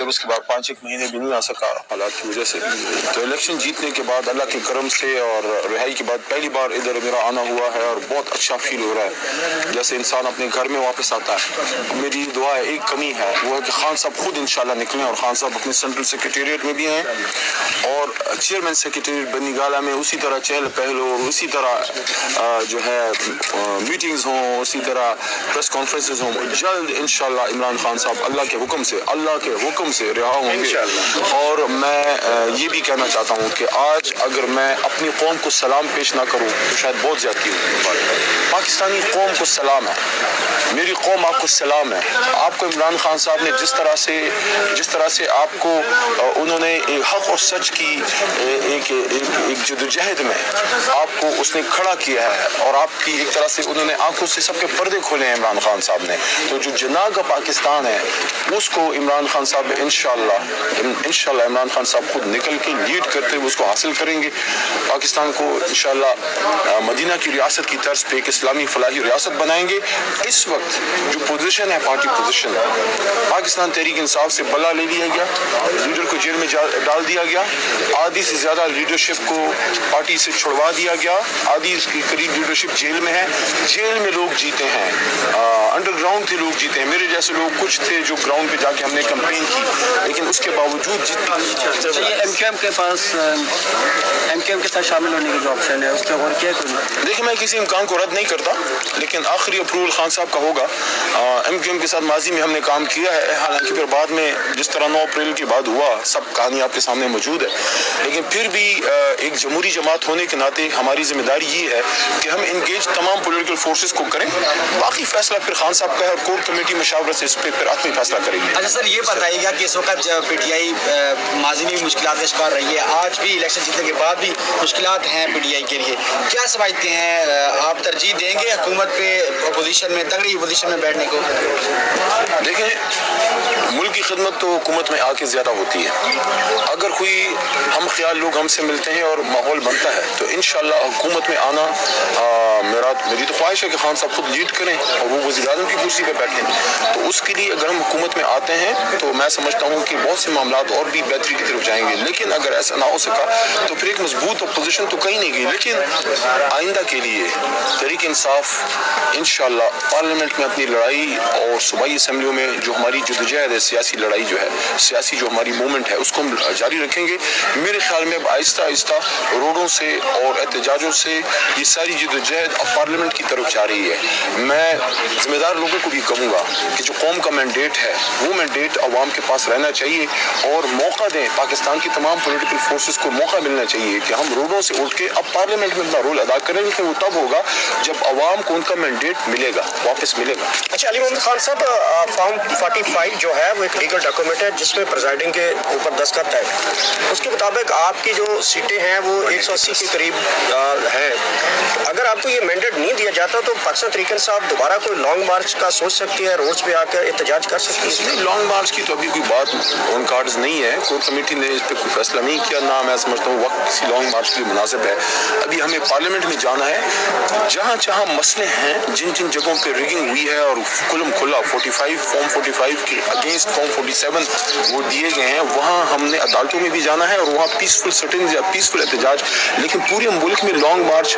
जब उसके बाद 5-1 महीने भी नहीं आ सका हालात की वजह से। तो इलेक्शन जीतने के बाद अल्लाह के करम से और रिहाई के बाद पहली बार इधर मेरा आना हुआ है और बहुत अच्छा फील हो रहा है, जैसे इंसान अपने घर में वापस आता है। मेरी दुआ है, एक कमी है वो है कि खान साहब खुद इंशाल्लाह निकलें, और खान साहब अपने सेंट्रल सेक्रेटेरिएट में भी हैं और चेयरमैन सेक्रेटेरिएट बनीगाला में उसी तरह चहल पहल हो, उसी तरह जो है मीटिंग्स हों, उसी तरह प्रेस कॉन्फ्रेंसेस हों। जल्द इंशाल्लाह इमरान खान साहब अल्लाह के हुक्म से रिहा होंगे। और मैं ये भी कहना चाहता हूँ कि आज अगर मैं अपनी कौम को सलाम पेश ना करूँ तो शायद बहुत ज्यादती होगी। पाकिस्तानी कौम को सलाम है, मेरी कौम आपको सलाम है। आपको इमरान खान साहब ने जिस तरह से आपको उन्होंने हक और सच की एक जदोजहद में आपको उसने खड़ा किया है और आपकी एक तरह से उन्होंने आंखों से सबके पर्दे खोले हैं इमरान खान साहब ने। तो जो जना का पाकिस्तान है उसको इमरान खान साहब इंशाल्लाह इमरान खान साहब खुद निकल के लीड करते हुए उसको हासिल करेंगे। पाकिस्तान को इंशाल्लाह मदीना की रियासत की तर्ज पे एक इस्लामी फलाही रियासत बनाएंगे। इस वक्त जो पोजीशन है पार्टी पोजीशन है, पाकिस्तान तहरीक इंसाफ से बला ले लिया गया, लीडर को जेल में डाल दिया गया, आधी से ज्यादा लीडरशिप को पार्टी से छुड़वा दिया गया, आधी के करीब लीडरशिप जेल में है। जेल में लोग जीते हैं, अंडरग्राउंड थे लोग जीते हैं, मेरे जैसे लोग कुछ थे जो ग्राउंड पे जाके हमने कैंपेन की, लेकिन उसके बावजूद जीते। ये एमक्यूएम के पास एमक्यूएम के साथ शामिल होने की जो ऑप्शन है उसके और क्या करें? देखिए, मैं किसी इम्कान को रद्द नहीं करता, लेकिन आखिरी अप्रूवल खान साहब का होगा। एमक्यूएम के साथ माजी में हमने काम किया है, हालांकि फिर बाद में जिस तरह 9 अप्रैल के बाद हुआ सब कहानी आपके सामने मौजूद है, लेकिन फिर भी एक जमहूरी जमात होने के नाते हमारी जिम्मेदारी ये है कि हम इंगेज तमाम पॉलिटिकल फोर्सेस को करें। बाकी फैसला फिर खान साहब का है और कोर कमेटी मशावरत से इस पर फिर आखिरी फैसला करेगी। अच्छा सर, ये बताइएगा कि इस वक्त पीटीआई माजी में भी मुश्किलात का शिकार रही है, आज भी इलेक्शन जीतने के बाद भी मुश्किलात हैं पीटीआई के लिए, क्या समझते हैं आप तरजीह देंगे हुकूमत पे अपोजिशन में, तगड़ी अपोजिशन में बैठने को? देखें, मुल्क की खिदमत तो हुकूमत में आके ज़्यादा होती है। अगर कोई हम ख्याल लोग हमसे मिलते हैं और माहौल बनता है तो इंशाल्लाह हुकूमत में आना मेरी तो ख्वाहिश है कि खान साहब खुद लीड करें और वो वज़ीर आज़म की कुर्सी पर बैठें। तो उसके लिए अगर हम हुकूमत में आते हैं तो मैं समझता हूँ कि बहुत से मामलात और भी बेहतरी की तरफ जाएंगे, लेकिन अगर ऐसा ना हो सका तो फिर एक मजबूत अपोजिशन तो कहीं नहीं गई। लेकिन आइंदा के लिए तहरीक इंसाफ इंशाल्लाह पार्लियामेंट में अपनी लड़ाई और सूबाई असम्बलियों में जो हमारी जदोजहद है, सियासी लड़ाई जो है, सियासी जो हमारी मूवमेंट है उसको हम जारी रखेंगे। मेरे ख्याल में अब आहिस्ता आहिस्ता रोडों से और एहतजाजों से ये सारी जदोजहद अब पार्लियामेंट की तरफ जा रही है। मैं जिम्मेदार लोगों को भी कहूँगा कि जो कौम का मैंडेट है वो मैंडेट अवाम के पास रहना चाहिए और मौका दें, पाकिस्तान की तमाम पॉलिटिकल फोर्सेस को मौका मिलना चाहिए कि हम रोडों से उठ के अब पार्लियामेंट में अपना रोल अदा करें, लेकिन वो तब होगा जब अवाम को उनका मैंडेट मिलेगा, वापस मिलेगा। अच्छा, अली मोहम्मद खान साहब, फॉर्म 45 जो है वो एक लीगल डॉक्यूमेंट है जिसमें प्रेसिडेंट के ऊपर दस्तखत है। उसके मुताबिक आपकी जो सीटें हैं वो 180 के करीब है। अगर आपको ये मैंडेट नहीं दिया जाता तो पाकिस्तान तहरीक इंसाफ दोबारा कोई लॉन्ग मार्च का सोच सकती है, रोड्स पे आकर एहतजाज कर सकती है? नहीं, लॉन्ग मार्च की तो अभी कोई बात ऑन कार्ड्स नहीं है, कोर कमेटी ने इस पर कोई फैसला नहीं किया, ना मैं समझता हूँ वक्त किसी लॉन्ग मार्च के लिए मुनासिब है। अभी हमें पार्लियामेंट में जाना है, जहाँ जहाँ मसले हैं, जिन जिन जगहों पे रिगिंग हुई है और खुलम खुला 45 फॉर्म 45 के अगेंस्ट फॉर्म 47 वो दिए गए हैं, वहाँ हमने अदालतों में भी जाना है और वहाँ पीसफुल सिटिंग या पीसफुल एहतजाज। लेकिन पूरे मुल्क में लॉन्ग मार्च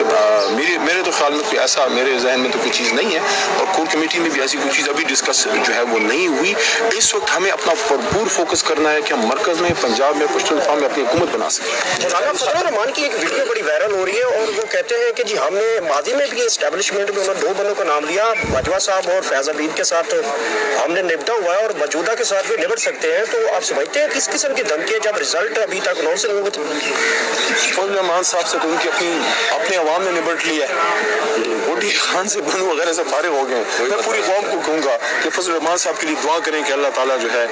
मेरे तो ख्याल में कोई ऐसा मेरे जहन में तो कोई चीज़ नहीं है और कोर कमेटी में भी ऐसी कोई चीज़ अभी डिस्कस जो है वो नहीं हुई। इस वक्त हमें अपना भरपूर फोकस करना है कि हम मरकज़ में, पंजाब में, पश्तूनख्वा में अपनी हुकूमत बना सकें। मौलाना फजल रहमान की एक वीडियो बड़ी वायरल हो रही है और वो कहते हैं कि जी हमने माजी में भी एस्टेब्लिशमेंट में उन्होंने 2 बंदों का नाम लिया, बाजवा साहब और फैज अबीद के साथ हमने निपटा हुआ है और मौजूदा के साथ भी निपट सकते हैं। तो आप समझते हैं किस किस्म की धमकी है जब रिजल्ट अभी तक अनाउंस नहीं हुए? फजल रहमान साहब से तो उनकी अपने अवाम ने निपट लिया है, वोटी खान से बनू वगैरह से फारिग हो गए। मैं पूरी कौम को कहूँगा कि फजल रहमान साहब के लिए दुआ करें कि अल्लाह ताला जो है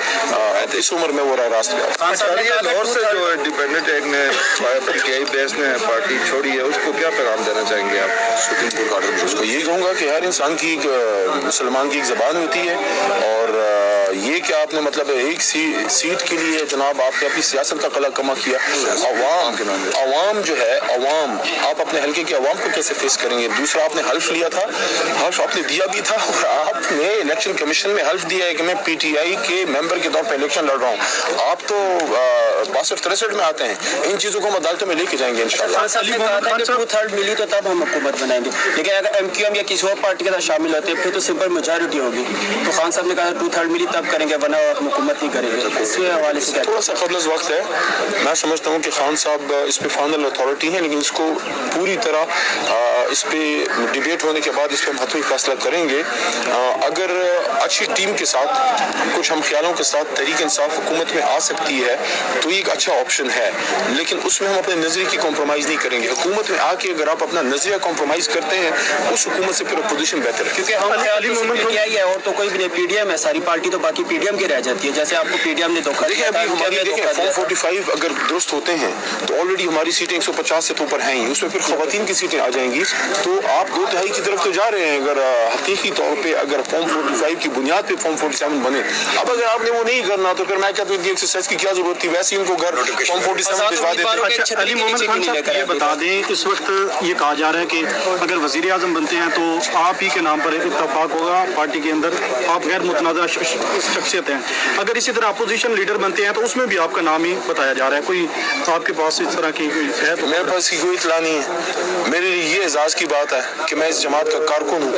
इस उम्र में वो रास्त दौर से जो इंडिपेंडेंट एक ने पीटीआई बेस ने पार्टी छोड़ी है उसको क्या पैगाम देना चाहेंगे आप? सुप्रीम कोर्ट ऑर्डर उसको ये कहूँगा कि हर इंसान की मुसलमान की एक ज़बान होती है और ये क्या आपने मतलब एक सीट के लिए जनाब आपने अपनी सियासत का कला कमा किया। अवाम जो है, अवाम आप अपने हल्के के अवाम को कैसे फेस करेंगे? दूसरा आपने हल्फ लिया दिया था, हल्फ आपने दिया भी था, और आपने इलेक्शन कमीशन में हल्फ दिया है कि मैं पीटीआई के मेंबर के तौर पर इलेक्शन लड़ रहा हूँ। आप तो 62-63 में आते हैं। इन चीज़ों को हम अदालतों में लेके जाएंगे इंशाल्लाह। टू थर्ड मिली तो तब हम हुकूमत बनाएंगे, लेकिन अगर एमक्यूएम या किसी और पार्टी के साथ शामिल होते हैं फिर तो सिंपल मेजॉरिटी होगी। तो खान साहब ने कहा 2/3 मिली तब करेंगे, वरना हुकूमत नहीं करेंगे। इसके हवाले से थोड़ा सा कबल वक्त है। मैं समझता हूँ कि खान साहब इस पे फाइनल अथॉरिटी हैं, लेकिन इसको पूरी तरह इस पे डिबेट होने के बाद इस पर महत्वपूर्ण फैसला करेंगे। अगर अच्छी टीम के साथ, कुछ हम ख्यालों के साथ तहरीक इंसाफ हुकूमत में आ सकती है तो ये एक अच्छा ऑप्शन है, लेकिन उसमें हम अपने नजरिए की कॉम्प्रोमाइज़ नहीं करेंगे। हुकूमत में आके अगर आप अपना नजरिया कॉम्प्रोमाइज़ करते हैं उस हुकूमत से फिर अपोजिशन बेहतर है, क्योंकि हम पीटीआई है और तो कोई भी नहीं, पीडीएम है सारी पार्टी, तो बाकी पीडीएम की रह जाती है। जैसे आपको पीडीएम ने धोखा दिया, अभी हमारी देखें फॉर्म 45 अगर दुरुस्त होते हैं तो ऑलरेडी हमारी सीटें 150 से तो ऊपर हैं ही, उसमें फिर खवातीन की सीटें आ जाएंगी, तो आप 2/3 की तरफ तो जा रहे हैं। अगर हकीकी तौर पे अगर फॉर्म 45 की बुनियाद पे फॉर्म 47 बने, अब अगर आपने वो नहीं करना तो फिर मैं कहता हूँ कि एक्सरसाइज की क्या जरूरत थी, वैसे ही उनको घर फॉर्म 47 भिजवा देते। अच्छा, अली मोहम्मद खान साहब ये बता दें, इस वक्त ये कहा जा रहा है कि अगर वजीर आजम बनते हैं तो आप ही के नाम पर इत्तफाक होगा पार्टी के अंदर, आप गैर मुतनाज़ा शख्सियत हैं। अगर इसी तरह अपोजिशन लीडर बनते हैं तो उसमें भी आपका नाम ही बताया जा रहा है। कोई आपके पास इस तरह की कोई है? तो मेरे पास की कोई इतला नहीं है। मेरे लिए ये एजाज़ की बात है कि मैं इस जमात का कारकुन हूँ।